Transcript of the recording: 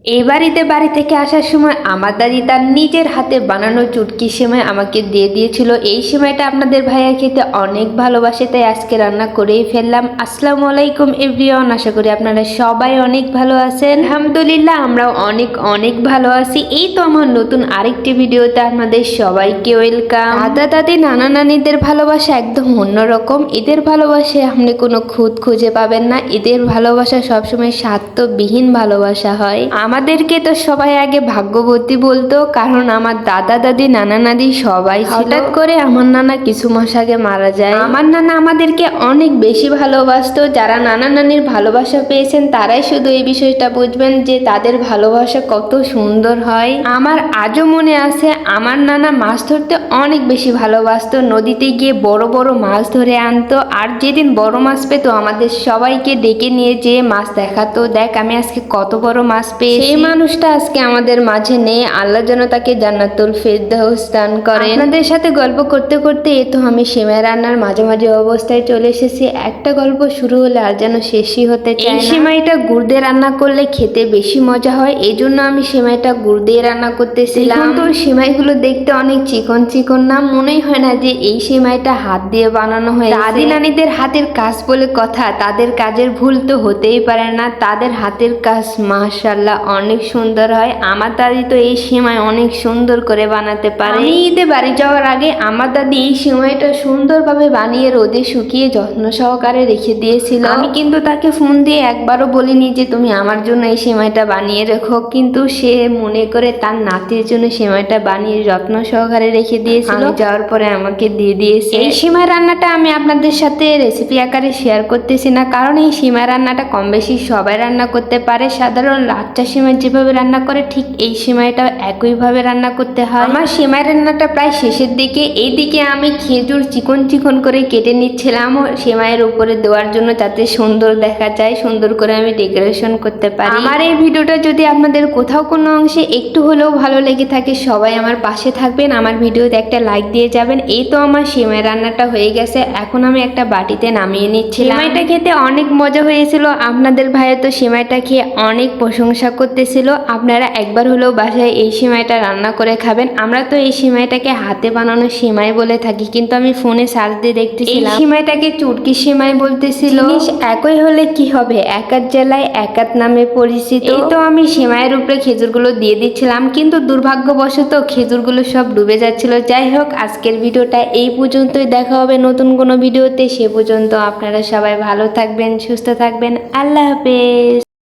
এই বাড়ি থেকে আসার সময় আমার দাদি তার নিজের হাতে বানানো চুটকি সেমাই আমাকে দিয়ে দিয়েছিল। এই সেমাইটা আপনাদের ভাইয়া খেতে অনেক ভালোবাসে, তাই আজকে রান্না করেই ফেললাম। আসসালামু আলাইকুম এভরিওয়ান, আশা করি আপনারা সবাই অনেক ভালো আছেন। আলহামদুলিল্লাহ আমরাও অনেক অনেক ভালো আছি। এই তো আমার নতুন আরেকটি ভিডিওতে আপনাদের সবাইকে ওয়েলকাম। দাদা দাদি নানা নানিদের ভালোবাসা একদম অন্যরকম। এদের ভালোবাসে আপনি কোনো খুঁত খুঁজে পাবেন না। এদের ভালোবাসা সবসময় স্বার্থবিহীন ভালোবাসা হয়। আমাদেরকে তো সবাই আগে ভাগ্যবতী বলতো, কারণ আমার দাদা দাদি নানা নানি সবাই ছিল। হঠাৎ করে আমার নানা কিছু মাস আগে মারা যায়। আমার নানা আমাদেরকে অনেক বেশি ভালোবাসতো। যারা নানা নানির ভালোবাসা পেয়েছেন তারাই শুধু এই বিষয়টা বুঝবেন যে তাদের ভালোবাসা কত সুন্দর হয়। আমার আজও মনে আছে আমার নানা মাছ ধরতে অনেক বেশি ভালোবাসতো। নদীতে গিয়ে বড় বড় মাছ ধরে আনতো, আর যেদিন বড় মাছ পেতো আমাদের সবাইকে ডেকে নিয়ে যেয়ে মাছ দেখাতো, দেখ আমি আজকে কত বড় মাছ পেয়েছি। সেই মানুষটা আজকে আমাদের মাঝে নেই। আল্লাহ যেন তাকে জান্নাতুল ফেরদাউস দান করেন। আপনাদের সাথে গল্প করতে করতে এই তো আমি সেমাই রান্নার মাঝামাঝি অবস্থায় চলে এসেছি। একটা গল্প শুরু হলে আর যেন শেষই হতে চায় না। এই সেমাইটা গুড় দিয়ে রান্না করলে খেতে বেশি মজা হয়, এই জন্য আমি সেমাইটা গুড় দিয়ে রান্না করতেছিলাম। তো সেমাইগুলো দেখতে অনেক চিকন চিকন না, মনেই হয় না যে এই সেমাইটা হাত দিয়ে বানানো হয়। দাদি নানিদের হাতের কাজ বলে কথা, তাদের কাজের ভুল তো হতেই পারে না। তাদের হাতের কাজ মাশাআল্লাহ অনেক সুন্দর হয়। আমার দাদি তো এই সেমাই অনেক সুন্দর করে বানাতে পারে। আমি ঈদে বাড়ি যাওয়ার আগে আমার দাদি এই সেমাইটা সুন্দরভাবে বানিয়ে রোদে শুকিয়ে যত্ন সহকারে রেখে দিয়েছিল। আমি কিন্তু তাকে ফোন দিয়ে একবারও বলিনি যে তুমি আমার জন্য এই সেমাইটা বানিয়ে রেখো, কিন্তু সে মনে করে তার নাতির জন্য সেমাইটা বানিয়ে যত্ন সহকারে রেখে দিয়েছিল। যাওয়ার পরে আমাকে দিয়ে দিয়েছে। এই সেমাই রান্নাটা আমি আপনাদের সাথে রেসিপি আকারে শেয়ার করতেছি না, কারণ এই সেমাই রান্নাটা কম বেশি সবাই রান্না করতে পারে। সাধারণ লাচ্চা সেমাই যেভাবে রান্না করে ঠিক এই সেমাইটাও একইভাবে রান্না করতে হয়। আমার সেমাই রান্নাটা প্রায় শেষের দিকে। এইদিকে আমি খেজুর চিকন চিকন করে কেটে নিচ্ছিলাম সেমাইয়ের উপরে দেওয়ার জন্য, যাতে সুন্দর দেখা যায়, সুন্দর করে আমি ডেকোরেশন করতে পারি। আমার এই ভিডিওটা যদি আপনাদের কোথাও কোনো অংশে একটু হলেও ভালো লেগে থাকে, সবাই আমার পাশে থাকবেন, আমার ভিডিওতে একটা লাইক দিয়ে যাবেন। এই তো আমার সেমাই রান্নাটা হয়ে গেছে, এখন আমি একটা বাটিতে নামিয়ে নিচ্ছিলাম। সেমাইটা খেতে অনেক মজা হয়েছিল। আপনাদের ভাইয়া তো সেমাইটা খেয়ে অনেক প্রশংসা করতেছিল। আপনারা একবার হলেও বাসায় এই সেমাইটা রান্না করে খাবেন। আমরা তো এই সেমাইটাকে হাতে বানানো সেমাই বলে থাকি, কিন্তু আমি ফোনে সার্চ দিয়ে দেখতেছিলাম এই সেমাইটাকে চুটকি সেমাই বলতেছিল। জিনিস একই হলে কি হবে, একাত জেলায় একাত নামে পরিচিত। এই তো আমি সেমাইয়ের উপরে খেজুরগুলো দিয়ে দিচ্ছিলাম, কিন্তু দুর্ভাগ্যবশত খেজুরগুলো সব ডুবে যাচ্ছিল। যাই হোক, আজকের ভিডিওটা এই পর্যন্তই। দেখা হবে নতুন কোনো ভিডিওতে। সে পর্যন্ত আপনারা সবাই ভালো থাকবেন, সুস্থ থাকবেন। আল্লাহ হাফেজ।